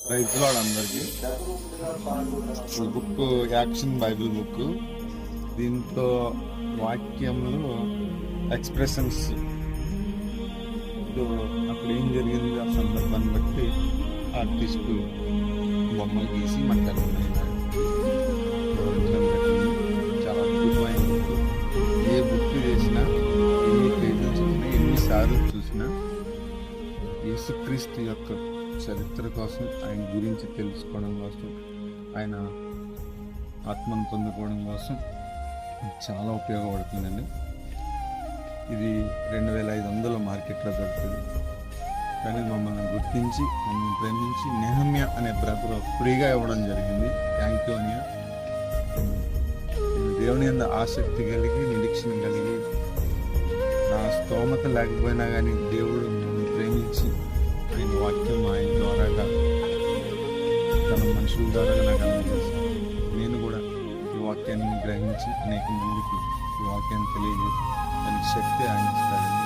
Praise lord అందరికి. ఈ book action Bible book. దీంట్లో వాక్యములు ఎక్స్ప్రెషన్స్, అప్పుడు ఏం జరిగింది ఆ సందర్భాన్ని బట్టి ఆర్టిస్టు బొమ్మలు గీసి మనకు చాలా అద్భుతమైన బుక్. ఏ బుక్ చేసినా, ఎన్ని పేజీలు చూసినా, ఎన్నిసార్లు చూసినా యేసుక్రీస్తు యొక్క చరిత్ర కోసం, ఆయన గురించి తెలుసుకోవడం కోసం, ఆయన ఆత్మను పొందుకోవడం కోసం చాలా ఉపయోగపడుతుందండి. ఇది 2500 మార్కెట్లో దొరుకుతుంది. కానీ మమ్మల్ని గుర్తించి, మమ్మల్ని ప్రేమించి నెహమ్యా అనే బ్రదర్ ఫ్రీగా ఇవ్వడం జరిగింది. థ్యాంక్ యూ అనియా. నేను దేవుని యందు ఆసక్తి కలిగి, నిరీక్షణ కలిగి, నా స్తోమత లేకపోయినా కానీ దేవుడు మమ్మల్ని ప్రేమించి ఆయన వాక్యం ఆయన ద్వారాగా తన మనుషుల ద్వారా నాకు అందజేస్తాను. నేను కూడా ఈ వాక్యాన్ని గ్రహించి అనేక మందికి ఈ వాక్యాన్ని తెలియజేసి దానికి శక్తి ఆయన ఇస్తాడు.